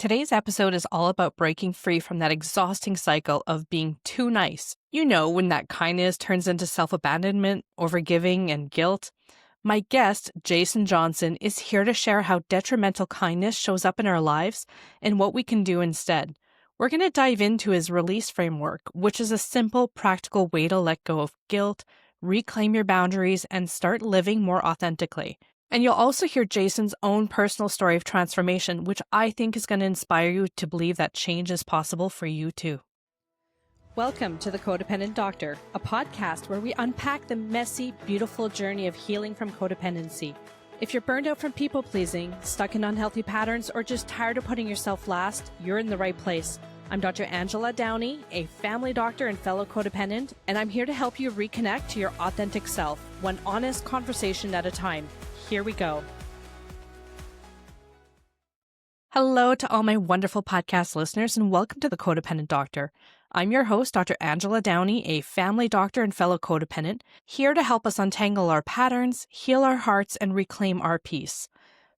Today's episode is all about breaking free from that exhausting cycle of being too nice. You know, when that kindness turns into self-abandonment, overgiving, and guilt. My guest, Jason Johnson, is here to share how detrimental kindness shows up in our lives and what we can do instead. We're going to dive into his release framework, which is a simple, practical way to let go of guilt, reclaim your boundaries, and start living more authentically. And you'll also hear Jason's own personal story of transformation, which I think is going to inspire you to believe that change is possible for you too. Welcome to the Codependent Doctor, a podcast where we unpack the messy, beautiful journey of healing from codependency. If you're burned out from people-pleasing, stuck in unhealthy patterns, or just tired of putting yourself last, you're in the right place. I'm Dr. Angela Downey, a family doctor and fellow codependent, and I'm here to help you reconnect to your authentic self, one honest conversation at a time. Here we go. Hello to all my wonderful podcast listeners, and welcome to the Codependent Doctor. I'm your host, Dr. Angela Downey, a family doctor and fellow codependent, here to help us untangle our patterns, heal our hearts, and reclaim our peace.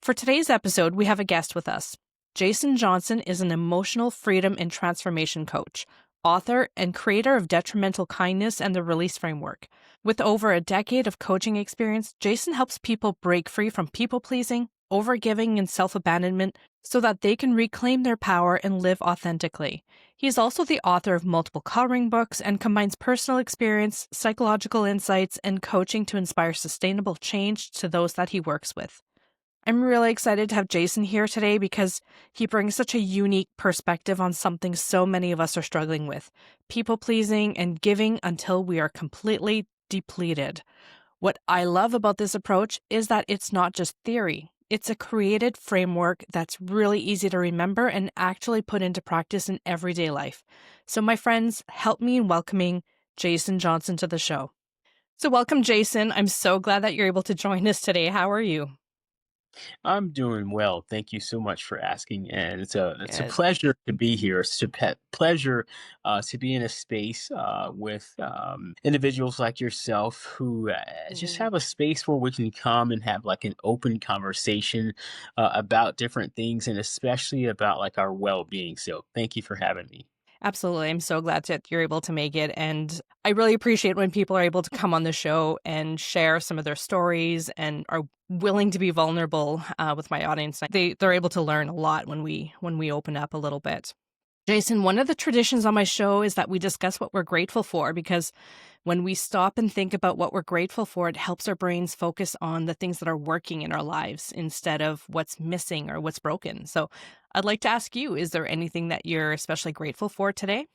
For today's episode, we have a guest with us. Jason Johnson is an emotional freedom and transformation coach, author, and creator of Detrimental Kindness and the Release Framework. With over a decade of coaching experience, Jason helps people break free from people-pleasing, overgiving, and self-abandonment so that they can reclaim their power and live authentically. He is also the author of multiple coloring books and combines personal experience, psychological insights, and coaching to inspire sustainable change to those that he works with. I'm really excited to have Jason here today because he brings such a unique perspective on something so many of us are struggling with, people-pleasing and giving until we are completely depleted. What I love about this approach is that it's not just theory. It's a created framework that's really easy to remember and actually put into practice in everyday life. So my friends, help me in welcoming Jason Johnson to the show. So welcome, Jason. I'm so glad that you're able to join us today. How are you? I'm doing well. Thank you so much for asking, and it's a Good. pleasure to be here. It's a pleasure to be in a space with individuals like yourself who just Mhm. have a space where we can come and have like an open conversation about different things, and especially about like our well-being. So, thank you for having me. Absolutely. I'm so glad that you're able to make it. And I really appreciate when people are able to come on the show and share some of their stories and are willing to be vulnerable with my audience. They're able to learn a lot when we open up a little bit. Jason, one of the traditions on my show is that we discuss what we're grateful for, because when we stop and think about what we're grateful for, it helps our brains focus on the things that are working in our lives instead of what's missing or what's broken. So I'd like to ask you, is there anything that you're especially grateful for today?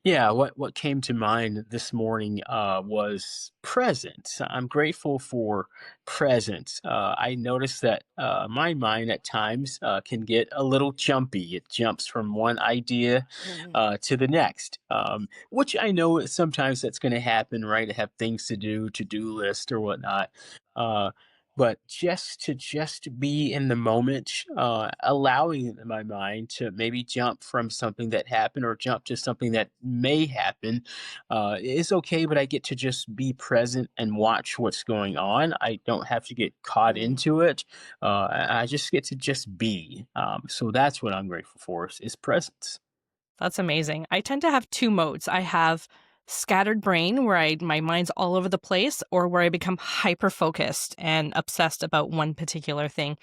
Yeah, what came to mind this morning was presence. I'm grateful for presence. I noticed that my mind at times can get a little jumpy. It jumps from one idea Mhm. to the next, which I know sometimes that's going to happen, right? I have things to do list or whatnot. Uh, but just be in the moment, allowing my mind to maybe jump from something that happened or jump to something that may happen, is okay. But I get to just be present and watch what's going on. I don't have to get caught Mhm. into it. I just get to just be. So that's what I'm grateful for is presence. That's amazing. I tend to have two modes. I have scattered brain where my mind's all over the place, or where I become hyper focused and obsessed about one particular thing.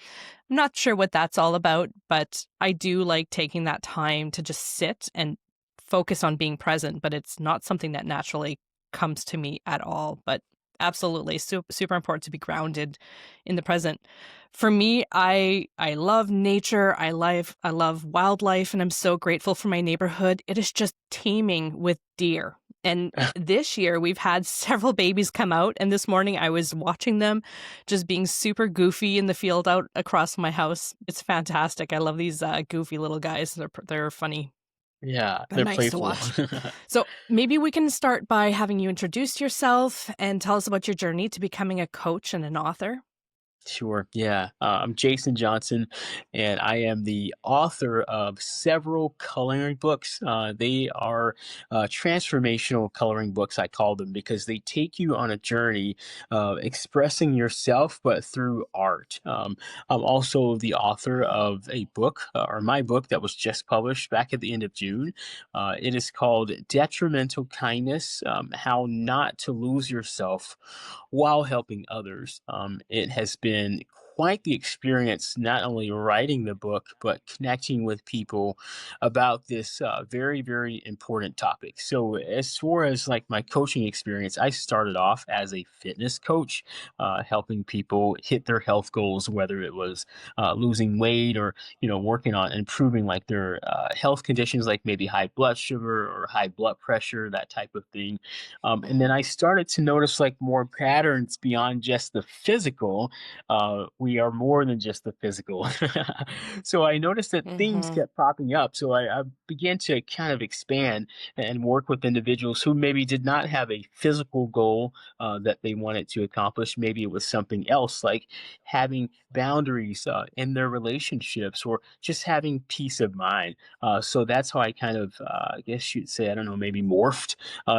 I'm not sure what that's all about, but I do like taking that time to just sit and focus on being present, but it's not something that naturally comes to me at all. But absolutely, super important to be grounded in the present. For me, I love nature. I love wildlife, and I'm so grateful for my neighborhood. It is just teeming with deer. And this year we've had several babies come out, and this morning I was watching them just being super goofy in the field out across my house. It's fantastic. I love these goofy little guys. They're funny. Yeah, They're they're nice to playful. watch. So maybe we can start by having you introduce yourself and tell us about your journey to becoming a coach and an author. Sure. Yeah. I'm Jason Johnson, and I am the author of several coloring books. They are transformational coloring books, I call them, because they take you on a journey expressing yourself, but through art. I'm also the author of a book, or my book, that was just published back at the end of June. It is called Detrimental Kindness: How Not to Lose Yourself while helping others. It has been quite the experience, not only writing the book, but connecting with people about this very, very important topic. So, as far as like my coaching experience, I started off as a fitness coach, helping people hit their health goals, whether it was losing weight or working on improving like their health conditions, like maybe high blood sugar or high blood pressure, that type of thing. And then Mhm. I started to notice like more patterns beyond just the physical. We are more than just the physical. So I noticed that things Mhm. kept popping up. So I began to kind of expand and work with individuals who maybe did not have a physical goal that they wanted to accomplish. Maybe it was something else, like having boundaries in their relationships, or just having peace of mind. So that's how I kind of, I guess you'd say, I don't know, maybe morphed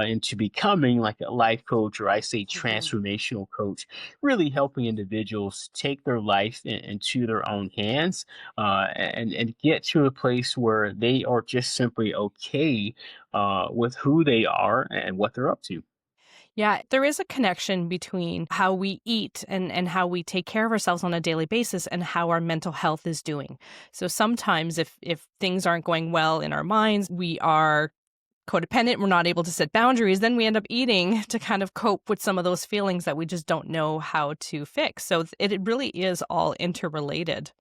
into becoming like a life coach, or I say Mhm. transformational coach, really helping individuals take their life into their own hands, and get to a place where they are just simply okay with who they are and what they're up to. Yeah, there is a connection between how we eat and how we take care of ourselves on a daily basis and how our mental health is doing. So sometimes if things aren't going well in our minds, we are codependent, we're not able to set boundaries, then we end up eating to kind of cope with some of those feelings that we just don't know how to fix. So it really is all interrelated.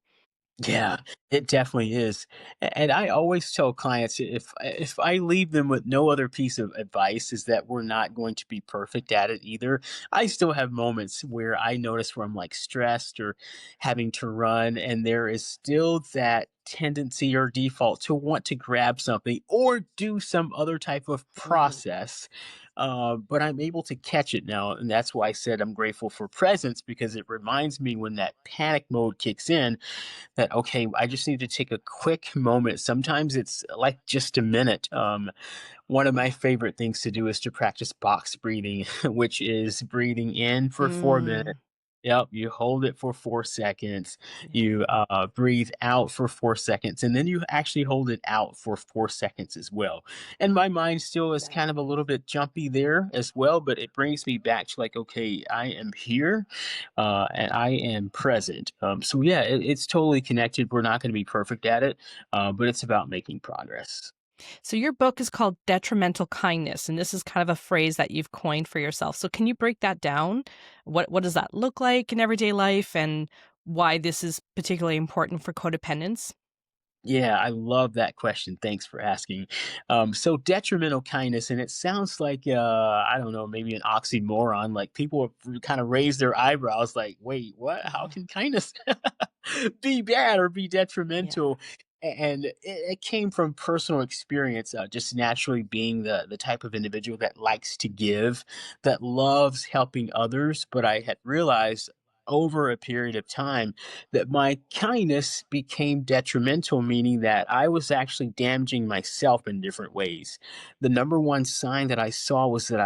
Yeah, it definitely is. And I always tell clients, if I leave them with no other piece of advice, is that we're not going to be perfect at it either. I still have moments where I notice where I'm like stressed or having to run, and there is still that tendency or default to want to grab something or do some other type of Mhm. process. But I'm able to catch it now, and that's why I said I'm grateful for presence, because it reminds me when that panic mode kicks in, that okay, I just need to take a quick moment. Sometimes it's like just a minute. One of my favorite things to do is to practice box breathing, which is breathing in for 4 minutes. Mm, Yep, you hold it for 4 seconds. yeah. You breathe out for 4 seconds, and then you actually hold it out for 4 seconds as well. And my mind still is Right. kind of a little bit jumpy there as well, but it brings me back to like, okay, I am here, and I am present. So yeah, it's totally connected. We're not going to be perfect at it, but it's about making progress. So your book is called Detrimental Kindness, and this is kind of a phrase that you've coined for yourself. So can you break that down? What does that look like in everyday life and why this is particularly important for codependence? Yeah, I love that question. Thanks for asking. So detrimental kindness, and it sounds like I don't know, maybe an oxymoron. Like people have kind of raised their eyebrows, like, "Wait, what? How Mhm. can kindness be bad or be Yeah. detrimental?" And it came from personal experience, just naturally being the type of individual that likes to give, that loves helping others. But I had realized over a period of time that my kindness became detrimental, meaning that I was actually damaging myself in different ways. The number one sign that I saw was that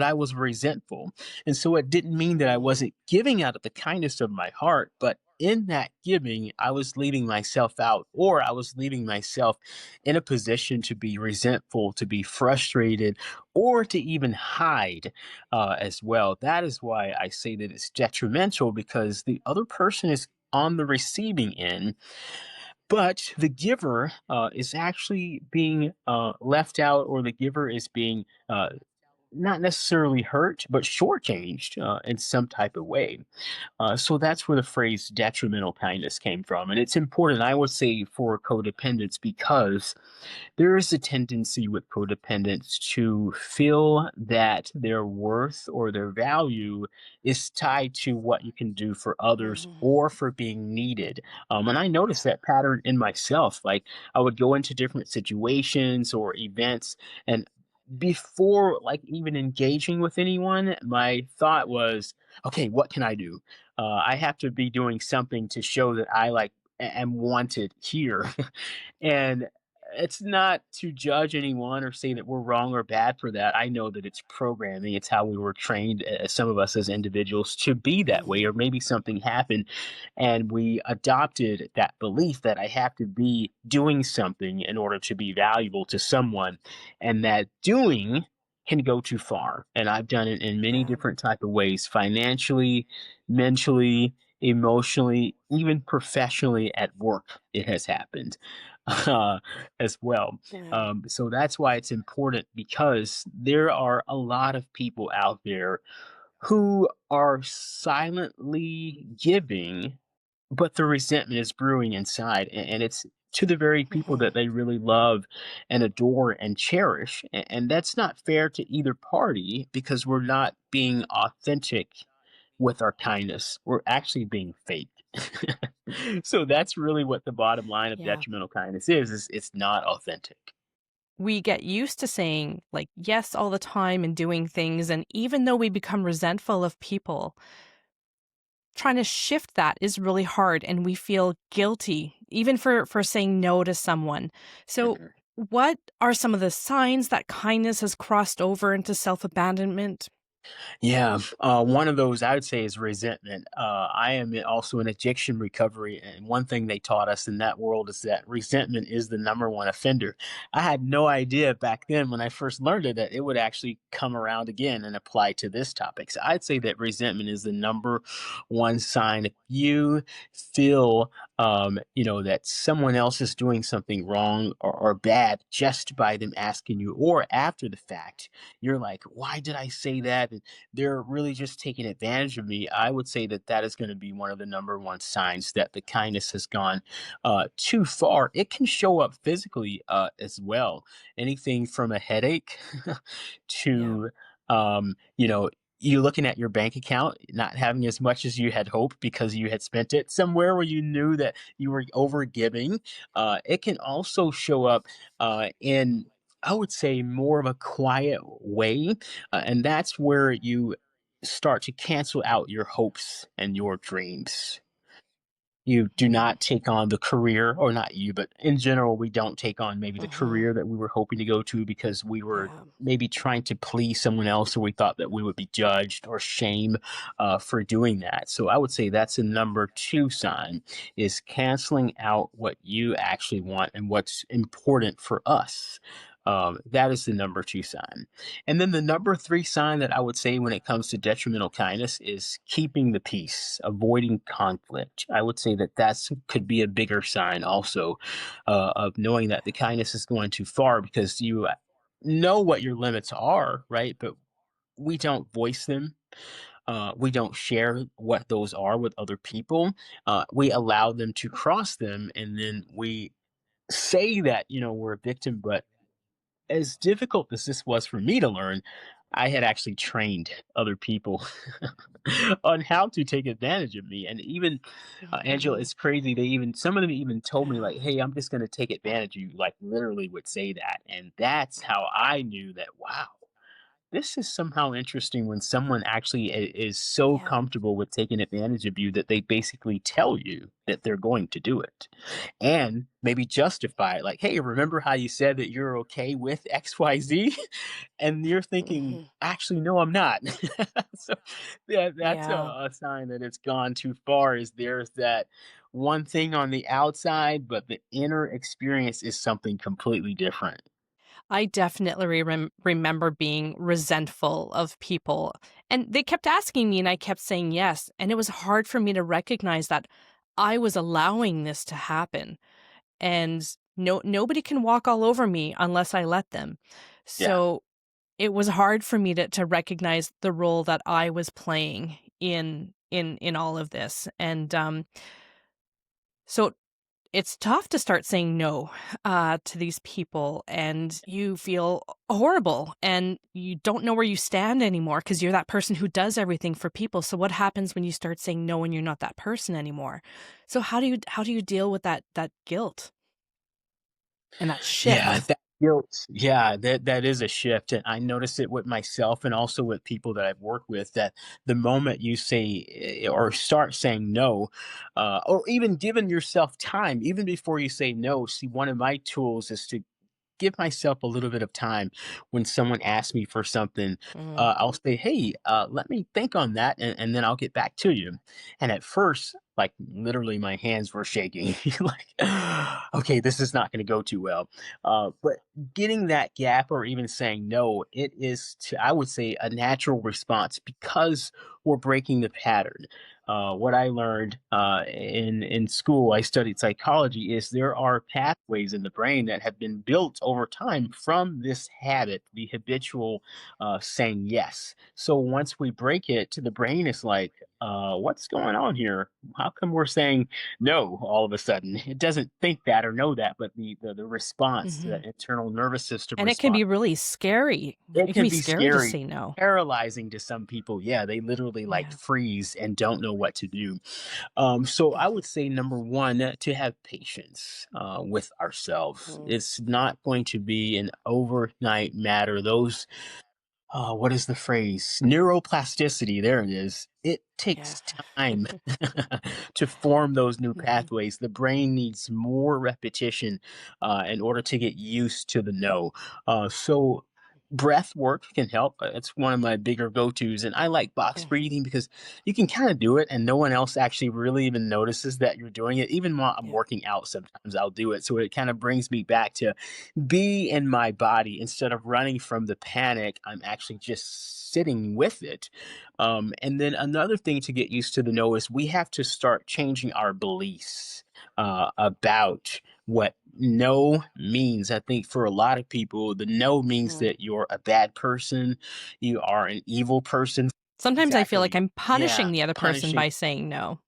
I was resentful. And so it didn't mean that I Mm, wasn't giving out of the kindness of my heart, but in that giving, I was leaving myself out, or I was leaving myself in a position to be resentful, to be frustrated, or to even hide as well. That is why I say that it's detrimental, because the other person is on the receiving end, but the giver is actually being left out, or the giver is being not necessarily hurt, but shortchanged in some type of way. So that's where the phrase detrimental kindness came from. And it's important, I would say, for codependence, because there is a tendency with codependents to feel that their worth or their value is tied to what you can do for others mhm. or for being needed. And I noticed that pattern in myself. Like I would go into different situations or events, and before like even engaging with anyone, my thought was, okay, what can I do? I have to be doing something to show that I like am wanted here. And it's not to judge anyone or say that we're wrong or bad for that. I know that it's programming. It's how we were trained, some of us as individuals, to be that way. Mhm. Or maybe something happened and we adopted that belief that I have to be doing something in order to be valuable to someone. And that doing can go too far. And I've done it in many Yeah. different type of ways, financially, mentally, emotionally, even professionally at work. It has happened uh, as well. Yeah. So that's why it's important, because there are a lot of people out there who are silently giving, but the resentment is brewing inside, and it's to the very people Mhm. that they really love and adore and cherish. And that's not fair to either party, because we're not being authentic with our kindness. We're actually being fake. So that's really what the bottom line of Yeah. detrimental kindness is it's not authentic. We get used to saying like yes all the time and doing things. And even though we become resentful of people, trying to shift that is really hard. And we feel guilty even for saying no to someone. So, Mhm. what are some of the signs that kindness has crossed over into self abandonment? Yeah, one of those I would say is resentment. I am also in addiction recovery, and one thing they taught us in that world is that resentment is the number one offender. I had no idea back then when I first learned it that it would actually come around again and apply to this topic. So I'd say that resentment is the number one sign. If you feel, that someone else is doing something wrong or bad just by them asking you, or after the fact, you're like, "Why did I say that?" They're really just taking advantage of me. I would say that that is going to be one of the number one signs that the kindness has gone too far. It can show up physically as well. Anything from a headache Yeah. to, um, you know, you looking at your bank account, not having as much as you had hoped because you had spent it somewhere where you knew that you were over giving. It can also show up in, I would say, more of a quiet way, and that's where you start to cancel out your hopes and your dreams. You do Mhm. not take on the career, or not you, but in general, we don't take on maybe the Mhm. career that we were hoping to go to because we were Yeah. maybe trying to please someone else, or we thought that we would be judged or shamed for doing that. So I would say that's a number two sign, is canceling out what you actually want and what's important for us. That is the number two sign. And then the number three sign that I would say when it comes to detrimental kindness is keeping the peace, avoiding conflict. I would say that that's could be a bigger sign also, of knowing that the kindness is going too far, because you know what your limits are, right? But we don't voice them. We don't share what those are with other people. We allow them to cross them, and then we say that we're a victim. But as difficult as this was for me to learn, I had actually trained other people on how to take advantage of me. And even Angela, Mhm. it's crazy. Some of them even told me, Yeah. like, "Hey, I'm just going to take advantage of you." Like, literally would say that, and that's how I knew that. Wow, this is somehow interesting when someone actually is so Yeah. comfortable with taking advantage of you that they basically tell you that they're going to do it, and maybe justify it, like, "Hey, remember how you said that you're okay with XYZ?" And you're thinking, Mhm. "Actually, no, I'm not." So yeah, that's Yeah. a sign that it's gone too far, is there's that one thing on the outside, but the inner experience is something completely different. I definitely remember being resentful of people. And they kept asking me, and I kept saying yes. And it was hard for me to recognize that I was allowing this to happen. And nobody can walk all over me unless I let them. Yeah. So it was hard for me to recognize the role that I was playing in all of this. And so it's tough to start saying no to these people, and you feel horrible and you don't know where you stand anymore because you're that person who does everything for people. So what happens when you start saying no and you're not that person anymore? So how do you deal with that guilt and that Yeah, shift? Guilt. Yeah, that is a shift, and I notice it with myself and also with people that I've worked with, that the moment you say, or start saying no, or even giving yourself time, even before you say no. See, one of my tools is to give myself a little bit of time when someone asks me for something. Mm, I'll say, "Hey, let me think on that, and then I'll get back to you." And at first, like literally, my hands were shaking. Like, okay, this is not going to go too well. But getting that gap, or even saying no, it is, I would say, a natural response because we're breaking the pattern. What I learned in school, I studied psychology, is there are pathways in the brain that have been built over time from this habit, the habitual saying yes. So once we break it, the brain is like, what's going on here? How come we're saying no all of a sudden? It doesn't think that or know that, but the response, the mhm. internal nervous system And it can response, be really scary. it It can can be be scary to scary, say no. paralyzing to some people. Yeah, they literally like Yeah. freeze and don't know what to do. So I Mhm, would say number one, to have patience with ourselves. mm. It's not going to be an overnight matter. Those what is the phrase? Neuroplasticity. There it is. It Yeah. takes time to form those new Mhm. pathways. The brain needs more repetition in order to get used to the no. So, breath work can help. It's one of my bigger go tos. And I like box Mhm. breathing because you can kind of do it and no one else actually really even notices that you're doing it. Even while I'm Yeah. working out, sometimes I'll do it. So, it kind of brings me back to be in my body instead of running from the panic. I'm actually just sitting with it. And then another thing to get used to the no is we have to start changing our beliefs about what no means. I think for a lot of people, the no means Mm. that you're a bad person, you are an evil person. Sometimes I feel like Exactly. I'm Yeah. punishing the other person Punishing. by saying no.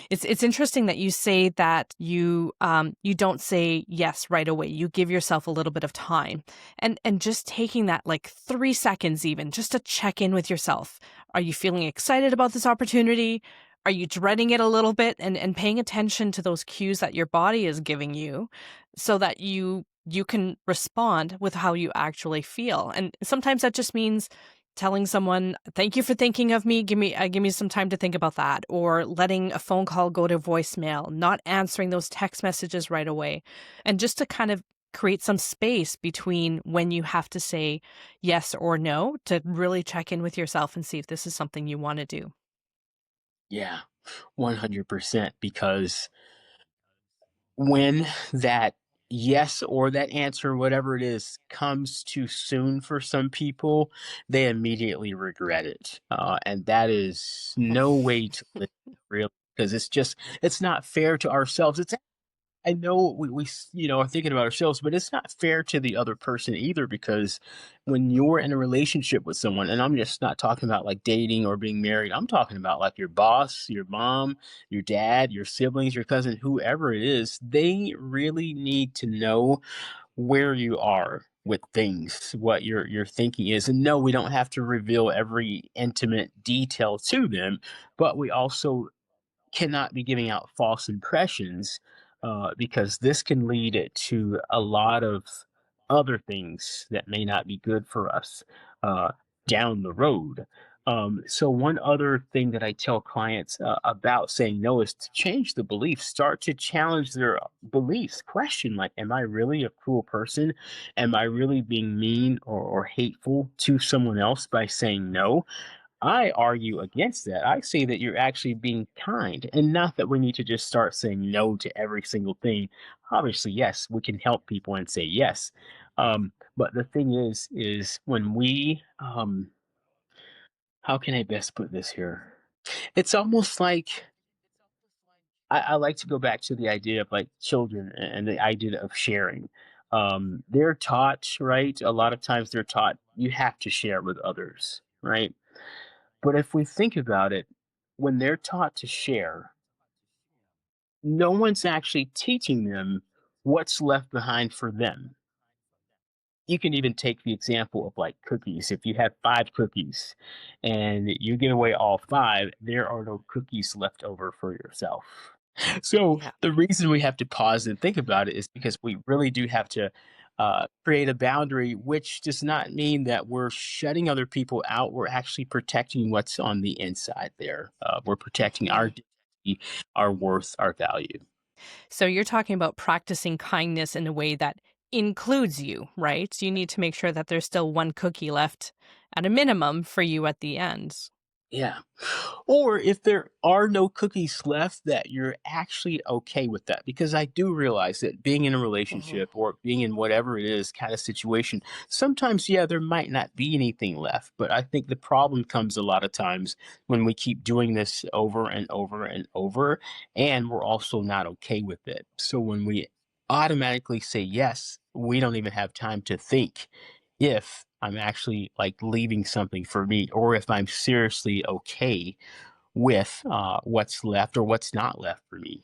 It's interesting that you say that you don't say yes right away. You give yourself a little bit of time. And just taking that like 3 seconds even just to check in with yourself. Are you feeling excited about this opportunity? Are you dreading it a little bit, and paying attention to those cues that your body is giving you so that you can respond with how you actually feel. And sometimes that just means telling someone, "Thank you for thinking of me. Give me some time to think about that," or letting a phone call go to voicemail, not answering those text messages right away. And just to kind of create some space between when you have to say yes or no to really check in with yourself and see if this is something you want to do. Yeah, 100%. Because when that yes or that answer, whatever it is, comes too soon for some people, they immediately regret it. And that is no way to live, really, because it's not fair to ourselves. I know are thinking about ourselves, but it's not fair to the other person either, because when you're in a relationship with someone, and I'm just not talking about like dating or being married, I'm talking about like your boss, your mom, your dad, your siblings, your cousin, whoever it is, they really need to know where you are with things, what your thinking is. And no, we don't have to reveal every intimate detail to them, but we also cannot be giving out false impressions, because this can lead to a lot of other things that may not be good for us uh, down the road. So, one other thing that I tell clients about saying no is to change the belief, start to challenge their beliefs. Question like, am I really a cruel person? Am I really being mean or hateful to someone else by saying no? I argue against that. I say that you're actually being kind, and not that we need to just start saying no to every single thing. Obviously, yes, we can help people and say yes. But the thing is when how can I best put this here? It's almost like I like to go back to the idea of like children and the idea of sharing. They're taught, right? A lot of times they're taught you have to share with others, right? But if we think about it, when they're taught to share, no one's actually teaching them what's left behind for them. You can even take the example of like cookies. If you have 5 cookies and you give away all 5, there are no cookies left over for yourself. So Yeah. the reason we have to pause and think about it is because we really do have to create a boundary, which does not mean that we're shutting other people out. We're actually protecting what's on the inside there. We're protecting our Mhm. dignity, our worth, our value. So you're talking about practicing kindness in a way that includes you, right? So you need to make sure that there's still one cookie left at a minimum for you at the end. Yeah. Or if there are no cookies left, that you're actually okay with that. Because I do realize that being in a Mhm. relationship or being in whatever it is kind of situation, sometimes, yeah, there might not be anything left. But I think the problem comes a lot of times when we keep doing this over and over and over, and we're also not okay with it. So when we automatically say yes, we don't even have time to think if I'm actually like leaving something for me, or if I'm seriously okay with what's left or what's not left for me.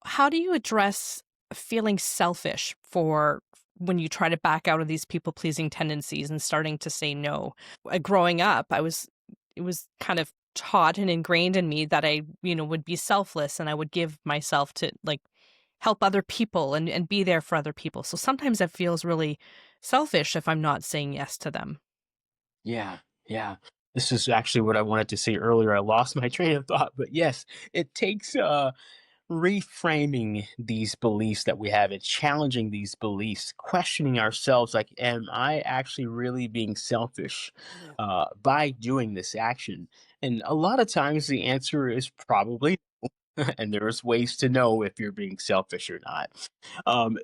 How do you address feeling selfish for when you try to back out of these people pleasing tendencies and starting to say no? Growing up, it was kind of taught and ingrained in me that I would be selfless and I would give myself to like help other people and be there for other people. So sometimes it feels really selfish if I'm not saying yes to them. Yeah, yeah. This is actually what I wanted to say earlier. I lost my train of thought, but yes, it takes reframing these beliefs that we have and challenging these beliefs, questioning ourselves like, am I actually really being selfish by doing this action? And a lot of times the answer is probably and there's ways to know if you're being selfish or not.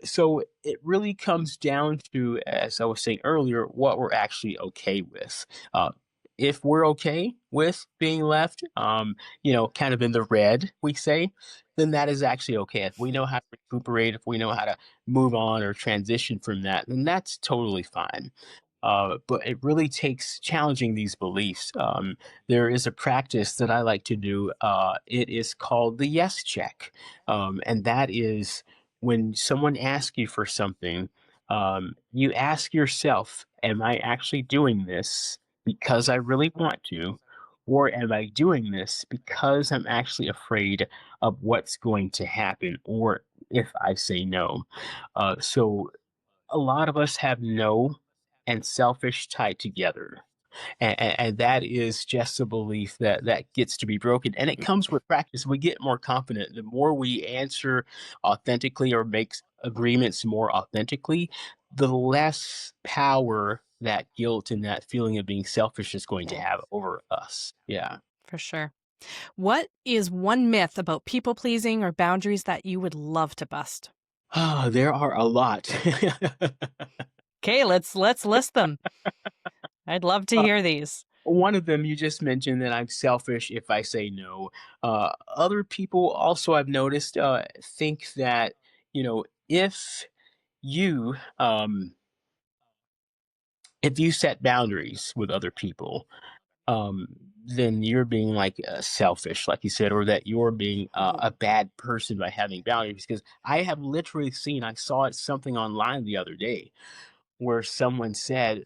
So it really comes down to, as I was saying earlier, what we're actually okay with. Uh, if we're okay with being left, kind of in the red, we say, then that is actually okay. If we know how to recuperate, if we know how to move on or transition from that, then that's totally fine. But it really takes challenging these beliefs. There is a practice that I like to do. It is called the yes check. And that is when someone asks you for something, you ask yourself, am I actually doing this because I really want to? Or am I doing this because I'm actually afraid of what's going to happen or if I say no? So a lot of us have no and selfish tied together. And that is just a belief that gets to be broken. And it comes with practice. We get more confident. The more we answer authentically or make agreements more authentically, the less power that guilt and that feeling of being selfish is going to Yeah, have over us. Yeah. for sure. What is one myth about people pleasing or boundaries that you would love to bust? There are a lot. Okay, let's list them. I'd love to hear these. One of them you just mentioned that I'm selfish if I say no. Other people also I've noticed think that if you if you set boundaries with other people, um, then you're being like selfish, like you said, or that you're being Mhm. a bad person by having boundaries. Because I have literally seen, I saw it something online the other day where someone said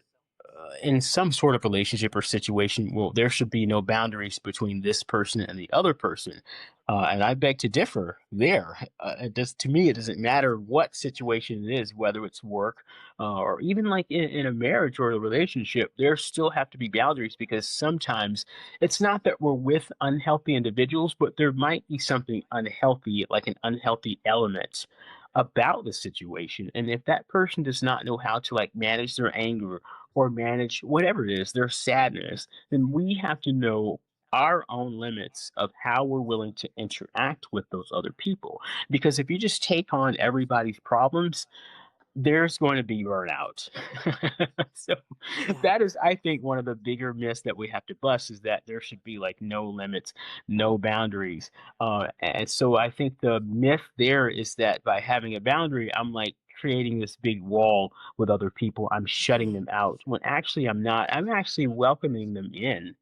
in some sort of relationship or situation, well, there should be no boundaries between this person and the other person. And I beg to differ there. To me, it doesn't matter what situation it is, whether it's work or even like in a marriage or a relationship, there still have to be boundaries because sometimes it's not that we're with unhealthy individuals, but there might be something unhealthy, like an unhealthy element about the situation. And if that person does not know how to like manage their anger or manage whatever it is, their sadness, then we have to know our own limits of how we're willing to interact with those other people. Because if you just take on everybody's problems, there's going to be burnout. So Yeah. that is, I think, one of the bigger myths that we have to bust is that there should be like no limits, no boundaries. And so I think the myth there is that by having a boundary, I'm like creating this big wall with other people. I'm shutting Mhm. them out when actually I'm not. I'm actually welcoming them in,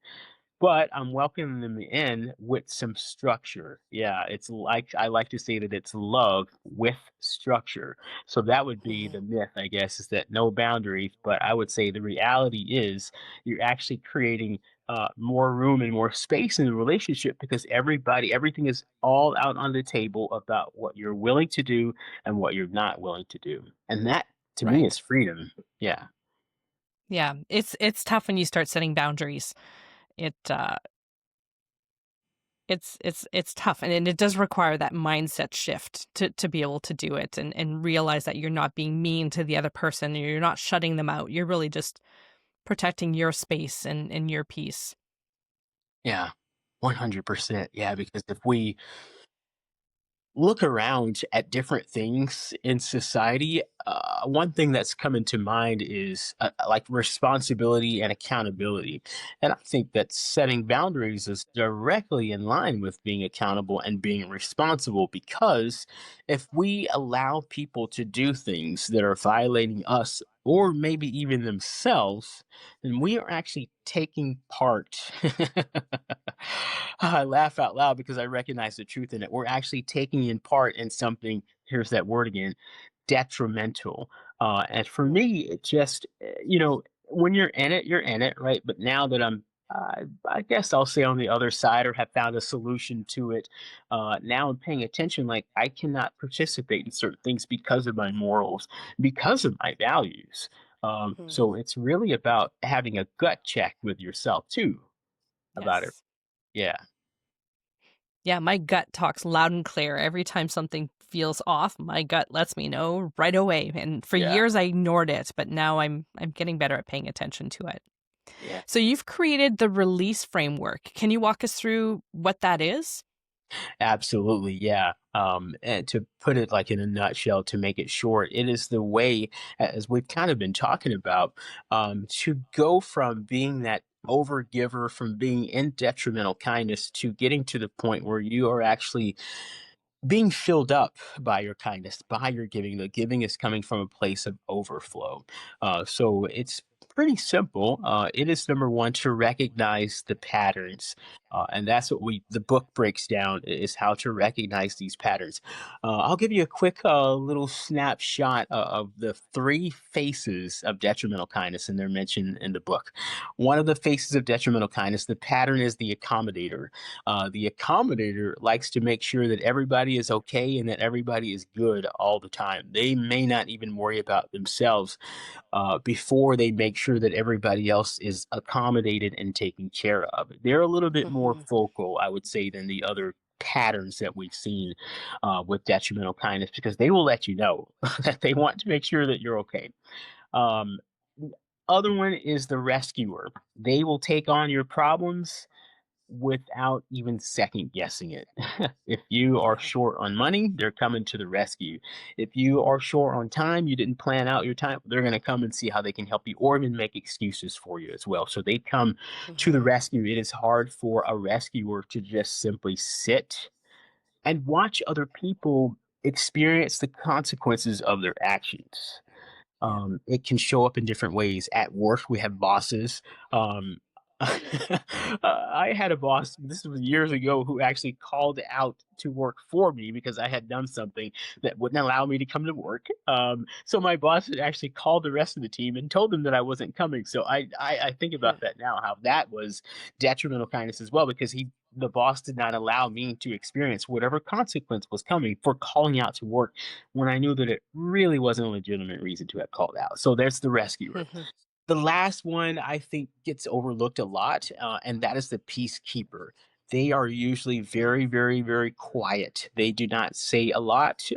but I'm welcoming them in with some structure. Yeah, it's like I like to say that it's love with structure. So that would be Mhm. the myth, I guess, is that no boundaries. But I would say the reality is you're actually creating more room and more space in the relationship because everything is all out on the table about what you're willing to do and what you're not willing to do. And that to me is Right. freedom. Yeah. Yeah. It's tough when you start setting boundaries. It it's tough, and it does require that mindset shift to be able to do it and realize that you're not being mean to the other person, you're not shutting them out. You're really just protecting your space and your peace. Yeah. 100%. Yeah, because if we look around at different things in society, one thing that's coming to mind is like responsibility and accountability. And I think that setting boundaries is directly in line with being accountable and being responsible because if we allow people to do things that are violating us or maybe even themselves, then we are actually taking part. I laugh out loud because I recognize the truth in it. We're actually taking in part in something, here's that word again, detrimental. And for Mm. me, it just, when you're in it, right? But now that I guess I'll say on the other side or have found a solution to it, now I'm paying attention. Like, I cannot participate in certain things because of my morals, because of my values. So Mhm. it's really about having a gut check with yourself too about it. Yes. Yeah. Yeah, my gut talks loud and clear. Every time something feels off, my gut lets me know right away. And for Yeah. years I ignored it, but now I'm getting better at paying attention to it. Yeah. So you've created the release framework. Can you walk us through what that is? Absolutely. Yeah. And to put it like in a nutshell, to make it short, it is the way, as we've kind of been talking about, to go from being that overgiver, from being in detrimental kindness to getting to the point where you are actually being filled up by your kindness, by your giving. The giving is coming from a place of overflow. So it's pretty simple. It is number one to recognize the patterns. And that's what the book breaks down is how to recognize these patterns. I'll give you a quick little snapshot of the three faces of detrimental kindness, and they're mentioned in the book. One of the faces of detrimental kindness, the pattern is the accommodator. The accommodator likes to make sure that everybody is okay and that everybody is good all the time. They may not even worry about themselves before they make sure that everybody else is accommodated and taken care of. They're a little bit more Mhm. focal, I would say, than the other patterns that we've seen with detrimental kindness because they will let you know that they want to make sure that you're okay. The other one is the rescuer. They will take on your problems without even second guessing it. If you are Yeah. short on money, they're coming to the rescue. If you are short on time, you didn't plan out your time, they're going to come and see how they can help you or even make excuses for you as well. So they come to the Mhm. rescue. It is hard for a rescuer to just simply sit and watch other people experience the consequences of their actions. Yeah. It can show up in different ways. At work, we have bosses. I had a boss, this was years ago, who actually called out to work for me because I had done something that wouldn't allow me to come to work. So my boss had actually called the rest of the team and told them that I wasn't coming. So I think Hmm. about that now, how that was detrimental kindness as well, because the boss did not allow me to experience whatever consequence was coming for calling out to work when I knew that it really wasn't a legitimate reason to have called out. So there's the rescuer. Mhm. The last one I think gets overlooked a lot, and that is the peacekeeper. They are usually Mm. very, very, very quiet. They do not say a lot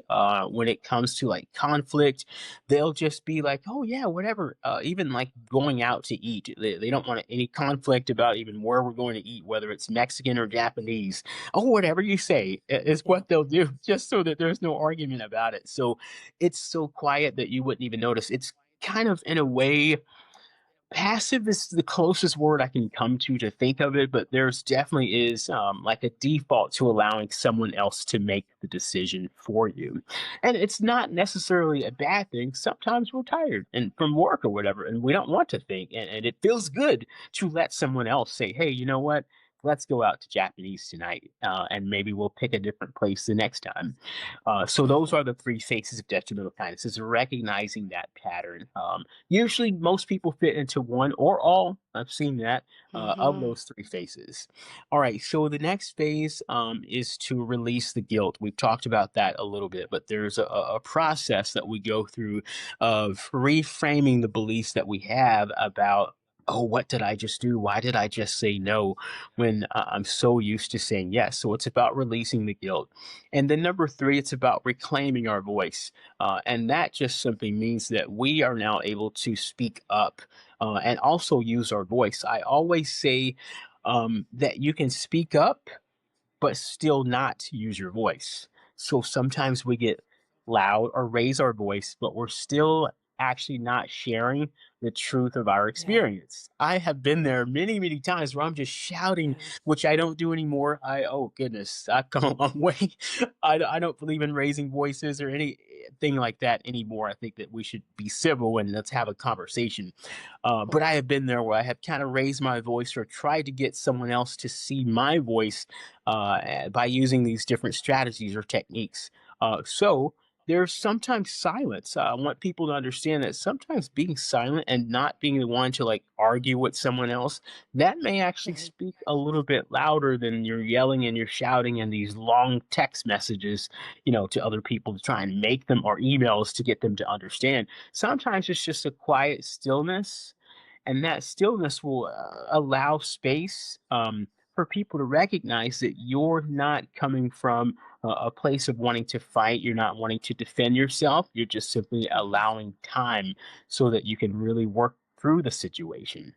when it comes to like conflict. They'll just be like, "Oh yeah, whatever." Even like going out to eat, they don't want any conflict about even where we're going to eat, whether it's Mexican or Japanese. Oh, whatever you say is Yeah. what they'll do, just so that there's no argument about it. So it's so quiet that you wouldn't even notice. It's kind of in a way passive is the closest word I can come to think of it, but there's definitely is like a default to allowing someone else to make the decision for you, and it's not necessarily a bad thing. Sometimes we're tired and from work or whatever, and we don't want to think, and it feels good to let someone else say, "Hey, you know what? let's go out to Japanese tonight, and maybe we'll pick a different place the next time. So those Mhm. are the three faces of detrimental kindness: is recognizing that pattern. Usually, most people fit into one or all. I've seen that of Mhm. those three phases. All right. So the next phase is to release the guilt. We've talked about that a little bit, but there's a process that we go through of reframing the beliefs that we have about, oh, what did I just do? Why did I just say no when I'm so used to saying yes? So it's about releasing the guilt. And then number three, it's about reclaiming our voice. And that just simply means that we are now able to speak up and also use our voice. I always say that you can speak up but still not use your voice. So sometimes we get loud or raise our voice, but we're still actually not sharing the truth of our Yeah. experience. I have been there many, many times where I'm just shouting, Yeah. which I don't do anymore. Oh goodness, I've come a long way. I don't believe in raising voices or anything like that anymore. I think that we should be civil and let's have a conversation. But I Mhm. have been there where I have kind of raised my voice or tried to get someone else to see my voice by using these different strategies or techniques. So there's sometimes silence. I want people to understand that sometimes being silent and not being the one to like argue with someone else, that may actually Mhm. speak a little bit louder than you're yelling and you're shouting and these long text messages, to other people to try and make them, or emails to get them to understand. Sometimes it's just a quiet stillness, and that stillness will allow space for people to recognize that you're not coming from a place of wanting to fight. You're not wanting to defend yourself. You're just simply Mhm. allowing time so that you can really work through the situation.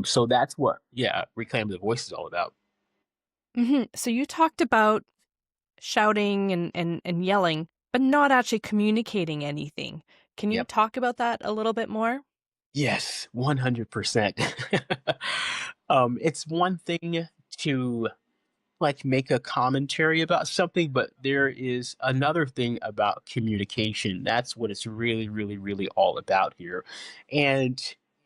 So that's what, yeah, Reclaim the Voice is all about. Mhm. So you talked about shouting and yelling, but not actually communicating anything. Can you Yep. talk about that a little bit more? Yes, 100%. It's one thing to like make a commentary about something, but there is another thing about communication. That's what it's really, really, really all about here. And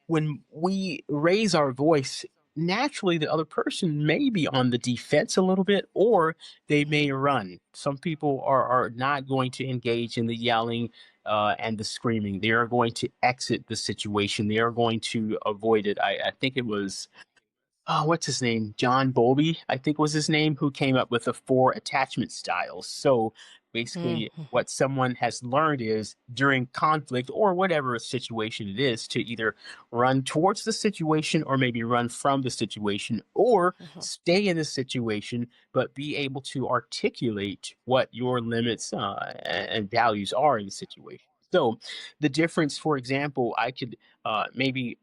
when we raise our voice, naturally the other person may be on the defense a little bit, or they Mhm. may run. Some people are not going to engage in the yelling and the screaming. They are going to exit the situation. They are going to avoid it. I think it was, oh, what's his name? John Bowlby, I think was his name, who came up with the four attachment styles. So basically, Mhm. what someone has learned is during conflict or whatever situation it is, to either run towards the situation or maybe run from the situation, or Mhm. stay in the situation, but be able to articulate what your limits and values are in the situation. So, the difference, for example, I could maybe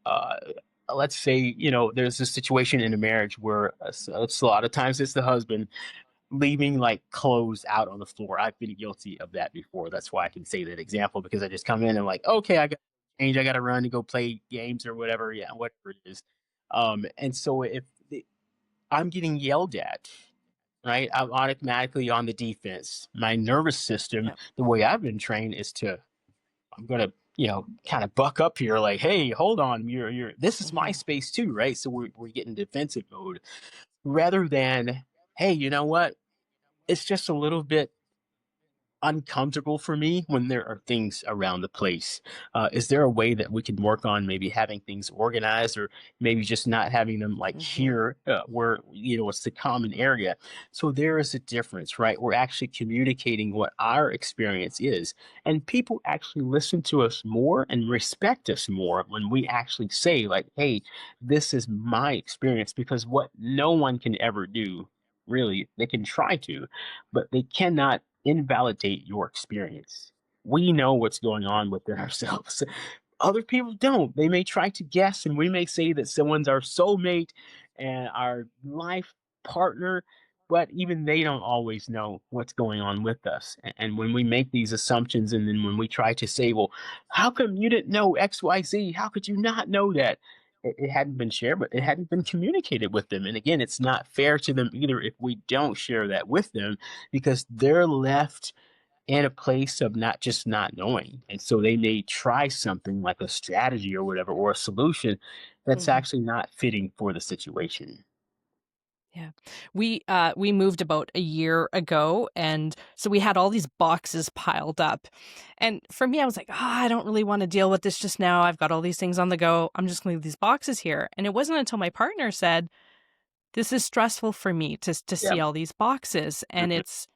let's say, there's a situation in a marriage where it's a lot of times it's the husband leaving like clothes out on the floor. I've been guilty of that before. That's why I can say that example, because I just come in and like, okay, I got to change, I got to run to go play games or whatever. Yeah, whatever it is. And so if I'm getting yelled at, right, I'm automatically on the defense. My nervous system, Yep. the way I've been trained, is to, I'm gonna, kind of buck up here, like, hey, hold on, you're this is my Mhm. space too, right? So we're getting defensive mode rather than, hey, you know what? It's just a little bit uncomfortable for me when there are things around the place. Is there a way that we can work on maybe having things organized, or maybe just not having them like Mhm. here where it's the common area? So there is a difference, right? We're actually communicating what our experience is, and people actually listen to us more and respect us more when we actually say like, "Hey, this is my experience," because what no one can ever do. Really, they can try to, but they cannot invalidate your experience. We know what's going on within ourselves. Other people don't. They may try to guess, and we may say that someone's our soulmate and our life partner, but even they don't always know what's going on with us. And when we make these assumptions, and then when we try to say, well, how come you didn't know XYZ? How could you not know that? It hadn't been shared, but it hadn't been communicated with them. And again, it's not fair to them either if we don't share that with them, because they're left in a place of not just not knowing. And so they may try something like a strategy or whatever, or a solution that's Mhm. actually not fitting for the situation. Yeah. We moved about a year ago, and so we had all these boxes piled up. And for me, I was like, I don't really want to deal with this just now. I've got all these things on the go. I'm just going to leave these boxes here." And it wasn't until my partner said, "This is stressful for me to Yeah. see all these boxes, and Mhm. it's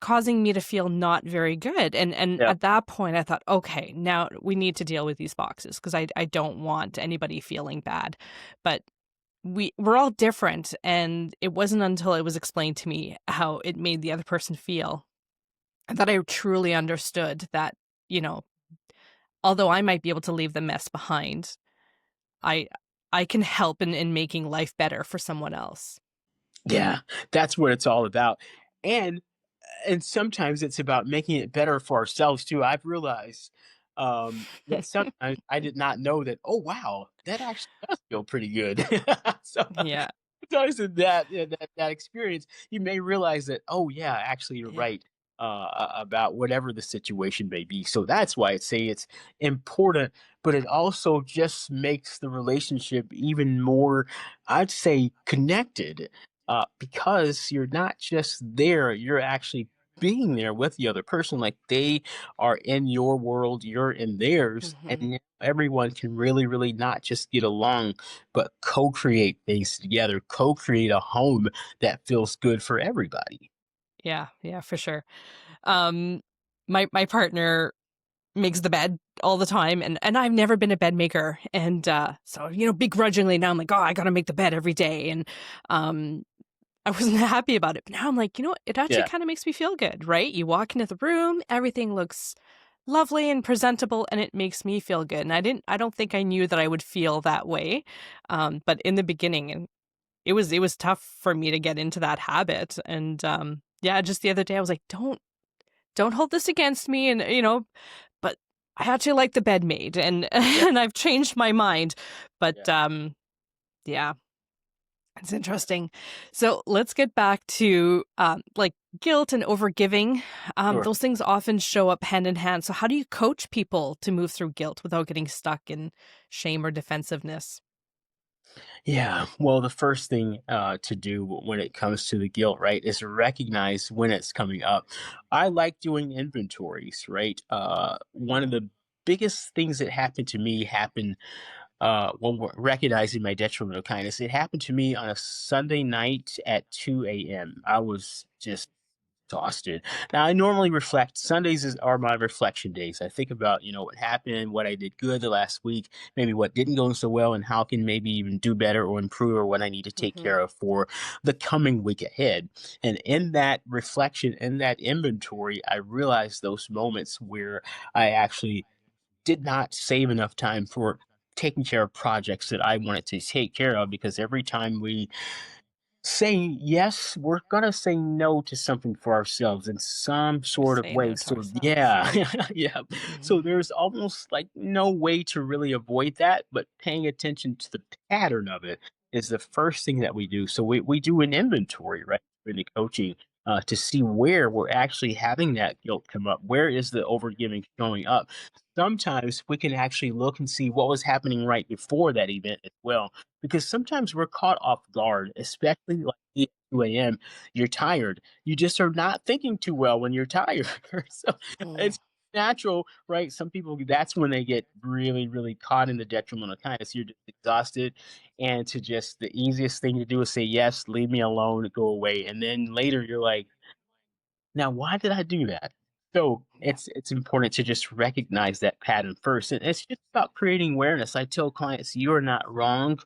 causing me to feel not very good." And Yeah. at that point I thought, "Okay, now we need to deal with these boxes because I don't want anybody feeling bad." But we're all different, and it wasn't until it was explained to me how it made the other person feel that I truly understood that, you know, although I might be able to leave the mess behind, I I can help in making life better for someone else. Yeah, that's what it's all about. And sometimes it's about making it better for ourselves too. I've realized that sometimes I did not know that. Oh wow, that actually does feel pretty good. So Yeah. sometimes in that, that experience, you may realize that. Oh yeah, actually you're Yeah. right about whatever the situation may be. So that's why I say it's important, but it also just makes the relationship even more, I'd say, connected. Because you're not just there, you're actually being there with the other person, like they are in your world, you're in theirs, and Mhm. everyone can really, really not just get along, but co-create things together, co-create a home that feels good for everybody. Yeah, yeah, for sure. Um, my partner makes the bed all the time, and I've never been a bed maker, and, so, begrudgingly now I'm like, "Oh, I gotta make the bed every day," and, um, I wasn't happy about it, but now I'm like, "You know what? It actually Yeah, kinda makes me feel good," right? You walk into the room, everything looks lovely and presentable, and it makes me feel good, and I don't think I knew that I would feel that way, but in the beginning, and it was tough for me to get into that habit, and, yeah, just the other day, I was like, "Don't hold this against me," and, but I actually like the bed made, and yeah, and I've changed my mind, but, yeah. yeah, it's interesting. So let's get back to, like, guilt and overgiving. Sure. Those things often show up hand in hand, so how do you coach people to move through guilt without getting stuck in shame or defensiveness? Yeah. Well, the first thing to do when it comes to the guilt, right, is to recognize when it's coming up. I like doing inventories, right? One of Mhm, the biggest things that happened to me happened when we're recognizing my detrimental kindness. It happened to me on a Sunday night at 2 a.m. I was just exhausted. Now I normally reflect. Are my reflection days. I think about what happened, what I did good the last week, maybe what didn't go so well, and how can maybe even do better or improve, or what I need to take mhm, care of for the coming week ahead. And in that reflection, in that inventory, I realized those moments where I actually did not save enough time for taking care of projects that I wanted to take care of, because every time we saying yes, we're gonna say no to something for ourselves in some we sort of say way. no to So ourselves. yeah, yeah. So Mhm, there's almost like no way to really avoid that, but paying attention to the pattern of it is the first thing that we do. So we do an inventory, right, in the coaching, to see where we're actually having that guilt come up. Where is the overgiving showing up? Sometimes we can actually look and see what was happening right before that event as well, because sometimes we're caught off guard, especially like at 2 a.m. You're tired. You just are not thinking too well when you're tired. So mm, it's natural, right? Some people, that's when they get really, really caught in the detrimental kindness. You're just exhausted. And to just, the easiest thing to do is say, yes, leave me alone, go away. And then later you're like, now, why did I do that? So yeah, it's important to just recognize that pattern first. And it's just about creating awareness. I tell clients, you are not wrong.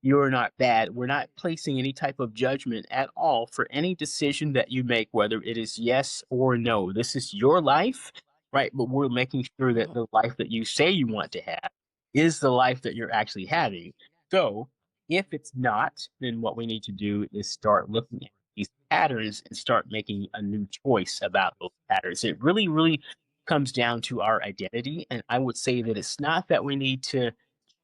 You are not bad. We're not placing any type of judgment at all for any decision that you make, whether it is yes or no. This is your life, right? But we're making sure that mhm, the life that you say you want to have is the life that you're actually having. So if it's not, then what we need to do is start looking at these patterns and start making a new choice about those patterns. It really, really comes down to our identity. And I would say that it's not that we need to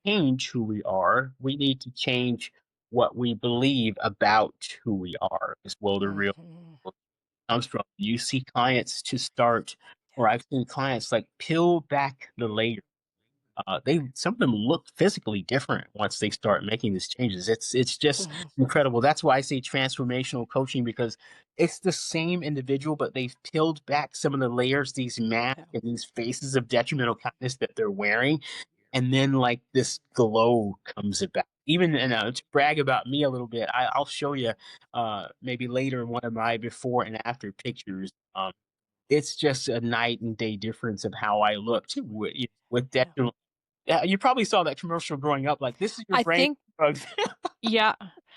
change who we are, we need to change what we believe about who we are, is well the real mhm, comes from. You see clients to start, or I've seen clients like peel back the layer they some of them look physically different once they start making these changes. It's just Mhm. incredible. That's why I say transformational coaching, because it's the same individual, but they've peeled back some of the layers, these masks Yeah. and these faces of detrimental kindness that they're wearing, and then like this glow comes about. Even and to brag about me a little bit, I'll show you maybe later in one of my before and after pictures. It's just a night and day difference of how I looked with Yeah. detrimental. Yeah, you probably saw that commercial growing up, like, "This is your I brain think drugs." yeah.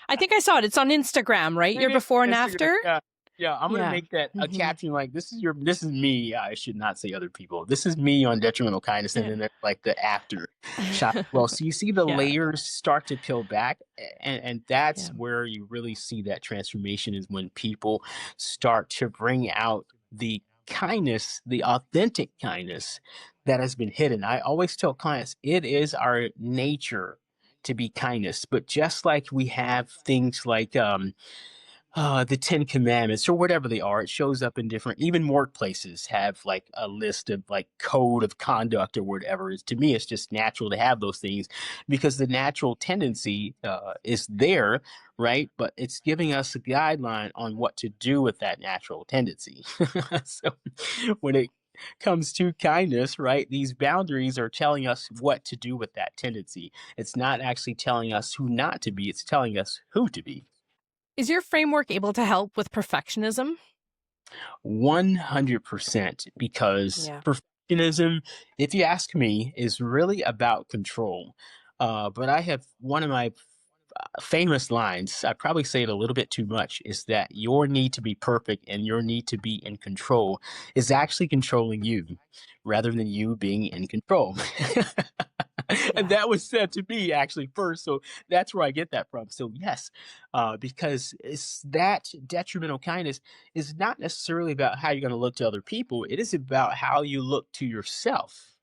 I think I saw it. It's on Instagram, right? Your It is before and Instagram, after? yeah. Yeah, I'm gonna Yeah. make that a Mhm. caption like, "This is me." I should not say other people. "This is me on detrimental kindness," and Yeah. then there's, like, the after shot. Well, so you see the Yeah. layers start to peel back, and that's Yeah. where you really see that transformation is when people start to bring out the kindness, the authentic kindness that has been hidden. I always tell clients, it is our nature to be kindness, but just like we have things like, the Ten Commandments or whatever they are. It shows up in different, even workplaces have like a list of like code of conduct or whatever. To me, it's just natural to have those things because the natural tendency is there, right? But it's giving us a guideline on what to do with that natural tendency. So when it comes to kindness, right, these boundaries are telling us what to do with that tendency. It's not actually telling us who not to be, it's telling us who to be. Is your framework able to help with perfectionism? 100% because Yeah. perfectionism, if you ask me, is really about control. But I have one of my famous lines, I probably say it a little bit too much, is that your need to be perfect and your need to be in control is actually controlling you rather than you being in control. And Yeah. that was said to me actually first. So that's where I get that from. So, yes, because it's that detrimental kindness is not necessarily about how you're going to look to other people, it is about how you look to yourself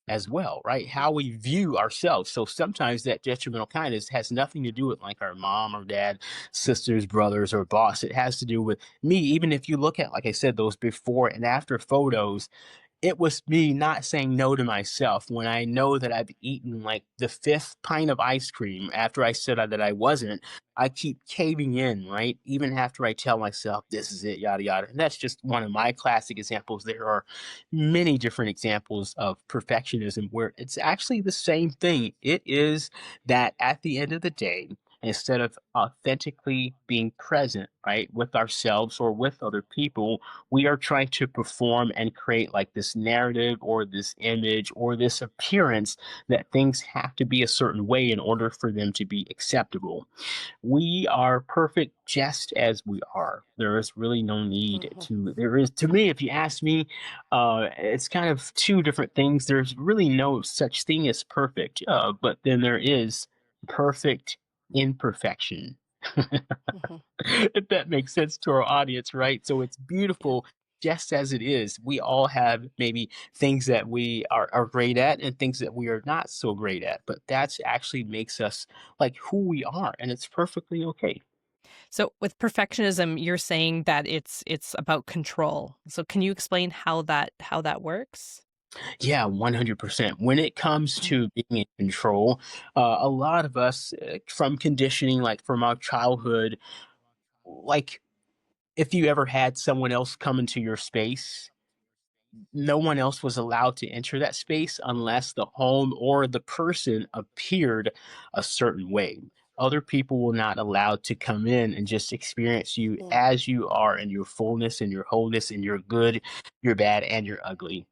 as well, right? Mhm. How we view ourselves. So sometimes that detrimental kindness has nothing to do with like our mom or dad, sisters, brothers, or boss. It has to do with me. Even if you look at, like I said, those before and after photos, it was me not saying no to myself when I know that I've eaten like the fifth pint of ice cream after I said that I wasn't. I keep caving in, right? Even after I tell myself this is it, yada yada. And that's just one of my classic examples. There are many different examples of perfectionism where it's actually the same thing. It is that at the end of the day, instead of authentically being present, right, with ourselves or with other people, we are trying to perform and create like this narrative or this image or this appearance that things have to be a certain way in order for them to be acceptable. We are perfect just as we are. There is really no need Mhm. to, there is, to me, if you ask me, it's kind of two different things. There's really no such thing as perfect, but then there is perfect imperfection. Mhm. If that makes sense to our audience, right? So it's Yeah. beautiful just as it is. We all have maybe things that we are great at and things that we are not so great at, but that's actually makes us like who we are, and it's perfectly okay. So with perfectionism, you're saying that it's about control. So can you explain how that works? Yeah, 100%. When it comes to being in control, a lot of us from conditioning, like from our childhood, like if you ever had someone else come into your space, no one else was allowed to enter that space unless the home or the person appeared a certain way. Other people were not allowed to come in and just experience you Mm. as you are in your fullness and your wholeness and your good, your bad, and your ugly.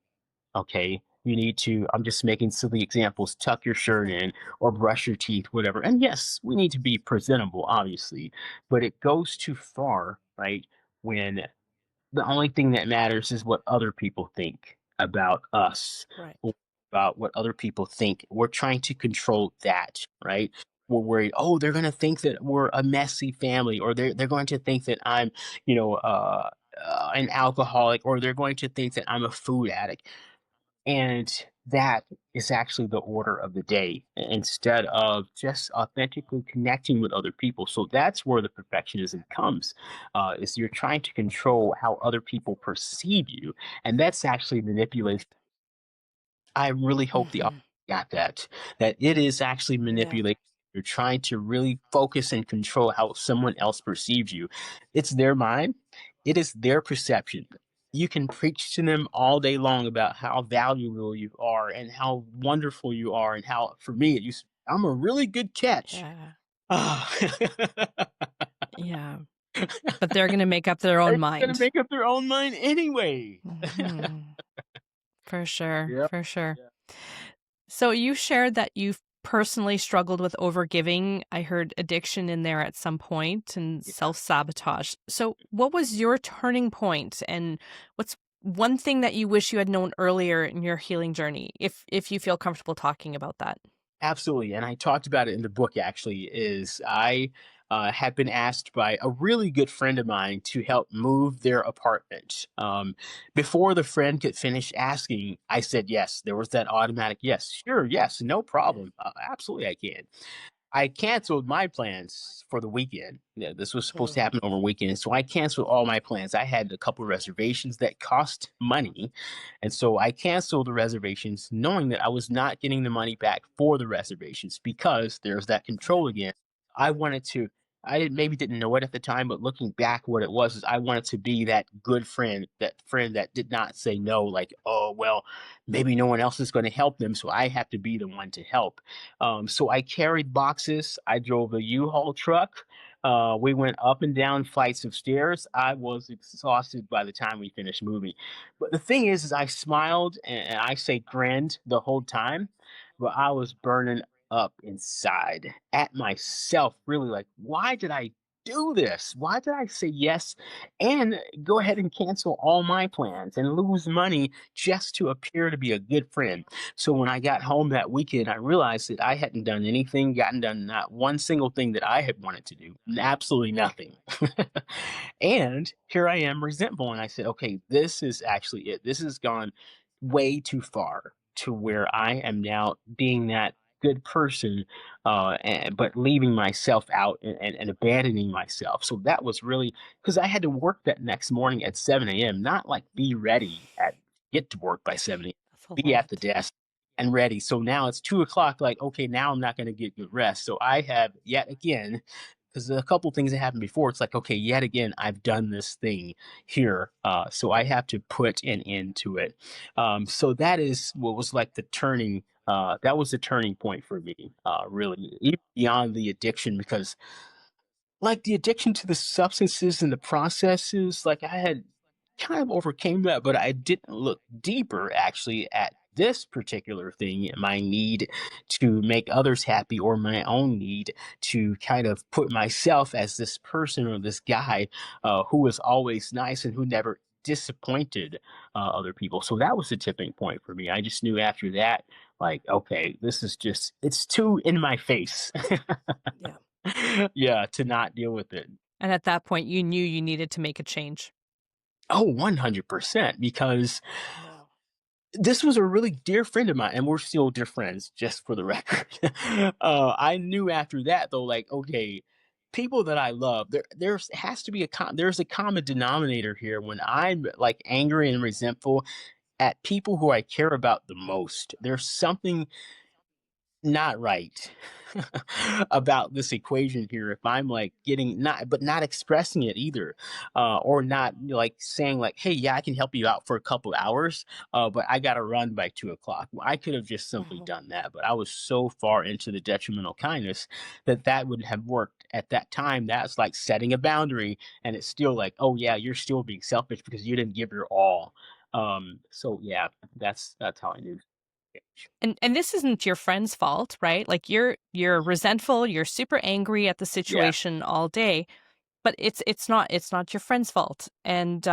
Okay. You need to, I'm just making silly examples, tuck your shirt Mhm. in or brush your teeth, whatever. And yes, we need to be presentable, obviously, but it goes too far, right? When the only thing that matters is what other people think about us, Right. or about what other people think. We're trying to control that, right? We're worried, oh, they're going to think that we're a messy family, or they're going to think that I'm, you know, an alcoholic, or they're going to think that I'm a food addict. And that is actually the order of the day instead of just authentically connecting with other people. So that's where the perfectionism comes, is you're trying to control how other people perceive you. And that's actually manipulation. I really hope the audience Mhm. got that. That it is actually Yeah. manipulation. You're trying to really focus and control how someone else perceives you. It's their mind, it is their perception. You can preach to them all day long about how valuable you are and how wonderful you are, and how, for me, it used I'm a really good catch. Yeah. Ah. Yeah. But they're gonna make up their own They're gonna mind. make up their own mind anyway. Mhm. For sure, Yep. for sure. Yeah. So you shared that you've personally struggled with overgiving. I heard addiction in there at some point and Yeah. self-sabotage. So what was your turning point, and what's one thing that you wish you had known earlier in your healing journey, if you feel comfortable talking about that? Absolutely, and I talked about it in the book. Actually, is I had been asked by a really good friend of mine to help move their apartment. Before the friend could finish asking, I said yes. There was that automatic yes, sure, yes, no problem, absolutely, I can. I canceled my plans for the weekend. Yeah, this was supposed to Mm. happen over weekend, so I canceled all my plans. I had a couple reservations that cost money, and so I canceled the reservations knowing that I was not getting the money back for the reservations, because there's that Yeah. control again. I wanted to I maybe didn't know it at the time, but looking back, what it was is I wanted to be that good friend, that friend that did not say no, like, "Oh, well, maybe no one else is gonna help them, so I have to be the one to help." So I carried boxes. I drove a U-Haul truck. We went up and down flights of stairs. I was exhausted by the time we finished moving. But the thing is I smiled and I say grinned the whole time, but I was burning up inside at myself, really, like, why did I do this? Why did I say yes and go ahead and cancel all my plans and lose money just to appear to be a good friend? So when I got home that weekend, I realized that I hadn't done anything, gotten done not one single thing that I had wanted to do, absolutely nothing. And here I am resentful. And I said, okay, this is actually it. This has gone way too far to where I am now being that good person, but leaving myself out, and abandoning myself. So that was really because I had to work that next morning at 7 a.m., not like be ready at get to work by 7 a.m., That's a be at the lot. desk and ready. So now it's 2 o'clock. Like, okay, now I'm not going to get good rest. So I have yet again, because a couple things that happened before. It's like, okay, yet again, I've done this thing here. So I have to put an end to it. So that is what was like the turning. That was the turning point for me, really, even beyond the addiction, because like the addiction to the substances and the processes, like I had kind of overcame that, but I didn't look deeper actually at this particular thing, my need to make others happy, or my own need to kind of put myself as this person or this guy who was always nice and who never disappointed other people. So that was the tipping point for me. I just knew after that, like, okay, this is just, it's too in my face. Yeah. Yeah, to not deal with it. And at that point, you knew you needed to make a change. Oh, 100%, because Yeah. this was a really dear friend of mine, and we're still dear friends, just for the record. I knew after that, though, like, okay, people that I love, there's has to be there's a common denominator here when I'm like angry and resentful at people who I care about the most. There's something not right about this equation here. If I'm like getting not but not expressing it either, or not, like saying like, hey, yeah, I can help you out for a couple hours, but I gotta run by 2 o'clock. Well, I could have just simply Mhm. done that, but I was so far into the detrimental kindness that that wouldn't have worked at that time. That's like setting a boundary, and it's still like, oh yeah, you're still being selfish because you didn't give your all. So yeah, that's how I knew. And this isn't your friend's fault, right? Like you're resentful, you're super angry at the Yeah. situation all day, but it's not your friend's fault. And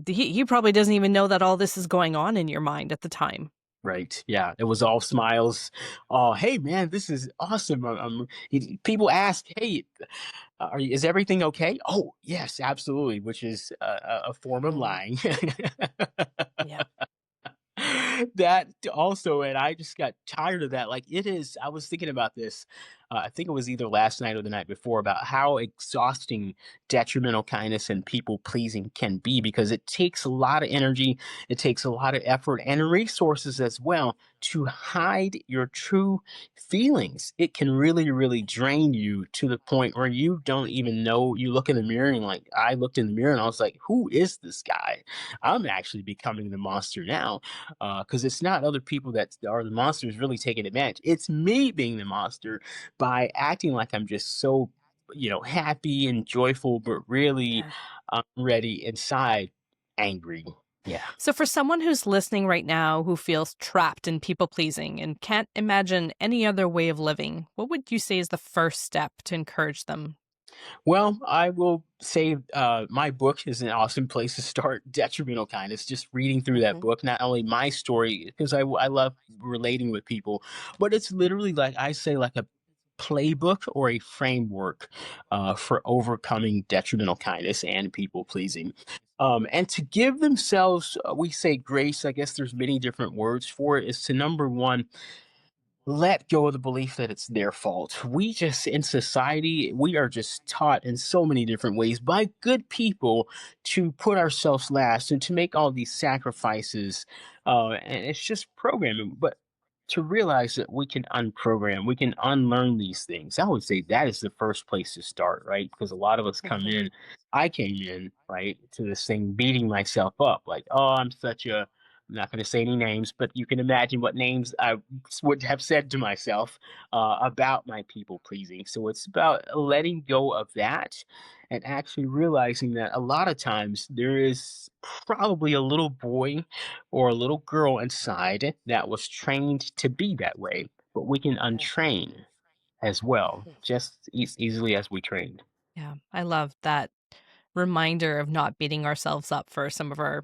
he probably doesn't even know that all this is going on in your mind at the time. Right. Yeah. It was all smiles. Oh, hey, man, this is awesome. People ask, hey, is everything okay? Oh, yes, absolutely, which is a form of Mhm. lying. Yeah. That also, and I just got tired of that. Like, it is, I was thinking about this. I think it was either last night or the night before, about how exhausting detrimental kindness and people pleasing can be, because it takes a lot of energy, it takes a lot of effort and resources as well to hide your true feelings. It can really, really drain you to the point where you don't even know. You look in the mirror and, like, I looked in the mirror and I was like, who is this guy? I'm actually becoming the monster now, because it's not other people that are the monsters really taking advantage. It's me being the monster by acting like I'm just so, happy and joyful, but really Yeah. I'm ready inside, angry. Yeah. So, for someone who's listening right now who feels trapped in people pleasing and can't imagine any other way of living, what would you say is the first step to encourage them? Well, I will say my book is an awesome place to start. Detrimental Kindness. Just reading through that Hmm. book, not only my story, because I love relating with people, but it's literally, like I say, like a playbook or a framework for overcoming detrimental kindness and people pleasing. And to give themselves, we say grace. I guess there's many different words for it. Is to, number one, let go of the belief that it's their fault. We just, in society, we are just taught in so many different ways by good people to put ourselves last and to make all these sacrifices. And it's just programming. But to realize that we can unprogram, we can unlearn these things. I would say that is the first place to start, right? Because a lot of us come Hmm. in, I came in, right, to this thing beating myself up like, oh, I'm not going to say any names, but you can imagine what names I would have said to myself about my people pleasing. So it's about letting go of that and actually realizing that a lot of times there is probably a little boy or a little girl inside that was trained to be that way, but we can untrain as well, just easily as we trained. Yeah, I love that reminder of not beating ourselves up for some of our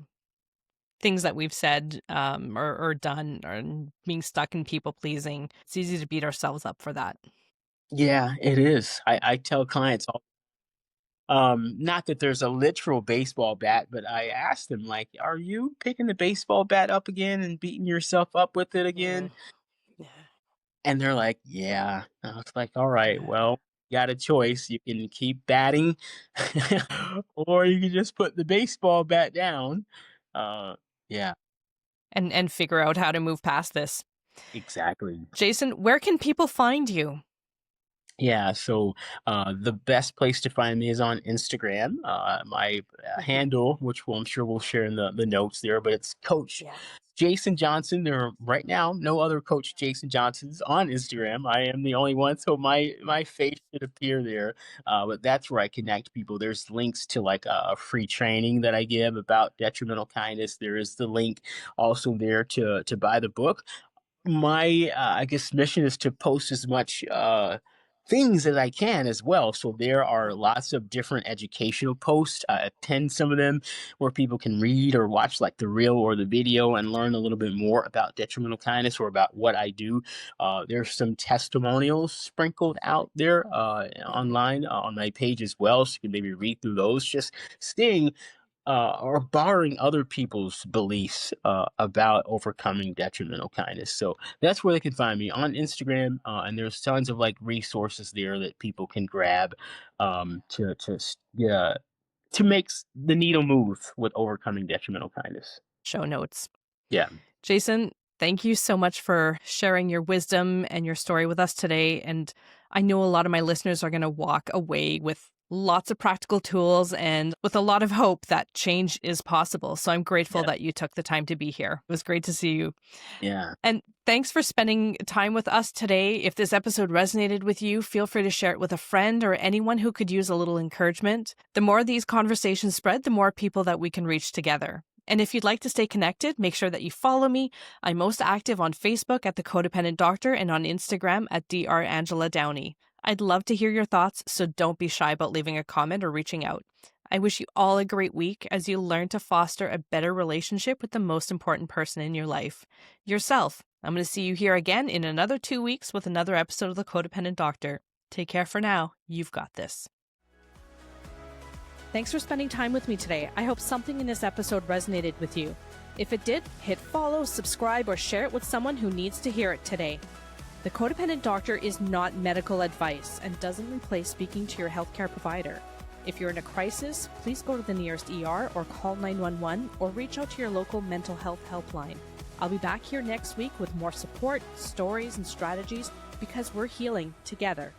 things that we've said or done or being stuck in people pleasing. It's easy to beat ourselves up for that. Yeah, it is. I tell clients all. Not that there's a literal baseball bat, but I asked them, like, "Are you picking the baseball bat up again and beating yourself up with it Mm, again?" yeah, And they're like, "Yeah." I was like, "All right, yeah. well, you got a choice. You can keep batting, or you can just put the baseball bat down." Uh, yeah, And figure out how to move past this. exactly. Jason, where can people find you? Yeah, so the best place to find me is on Instagram. My Mhm. handle, which I'm sure we'll share in the notes there, but it's Coach Yeah. Jason Johnson. There are right now no other Coach Jason Johnsons on Instagram. I am the only one, so my face should appear there. But that's where I connect people. There's links to, like, a free training that I give about detrimental kindness. There is the link also there to buy the book. My I guess mission is to post as much things as I can as well. So there are lots of different educational posts. I pin some of them where people can read or watch, like, the reel or the video, and learn a little bit more about detrimental kindness or about what I do. There's some testimonials sprinkled out there Mhm. online on my page as well, so you can maybe read through those. Just seeing or borrowing other people's beliefs about overcoming detrimental kindness. So that's where they can find me on Instagram, and there's tons of, like, resources there that people can grab yeah, to make the needle move with overcoming detrimental kindness. Show notes. Yeah, Jason, thank you so much for sharing your wisdom and your story with us today. And I know a lot of my listeners are going to walk away with lots of practical tools and with a lot of hope that change is possible. So I'm grateful yeah, that you took the time to be here. It was great to see you. yeah. And thanks for spending time with us today. If this episode resonated with you, feel free to share it with a friend or anyone who could use a little encouragement. The more these conversations spread, the more people that we can reach together. And if you'd like to stay connected, make sure that you follow me. I'm most active on Facebook at The Codependent Doctor and on Instagram at Dr. Angela Downey. I'd love to hear your thoughts, so don't be shy about leaving a comment or reaching out. I wish you all a great week as you learn to foster a better relationship with the most important person in your life, yourself. I'm going to see you here again in another 2 weeks with another episode of The Codependent Doctor. Take care for now. You've got this. Thanks for spending time with me today. I hope something in this episode resonated with you. If it did, hit follow, subscribe, or share it with someone who needs to hear it today. The Codependent Doctor is not medical advice and doesn't replace speaking to your healthcare provider. If you're in a crisis, please go to the nearest ER or call 911 or reach out to your local mental health helpline. I'll be back here next week with more support, stories, and strategies because we're healing together.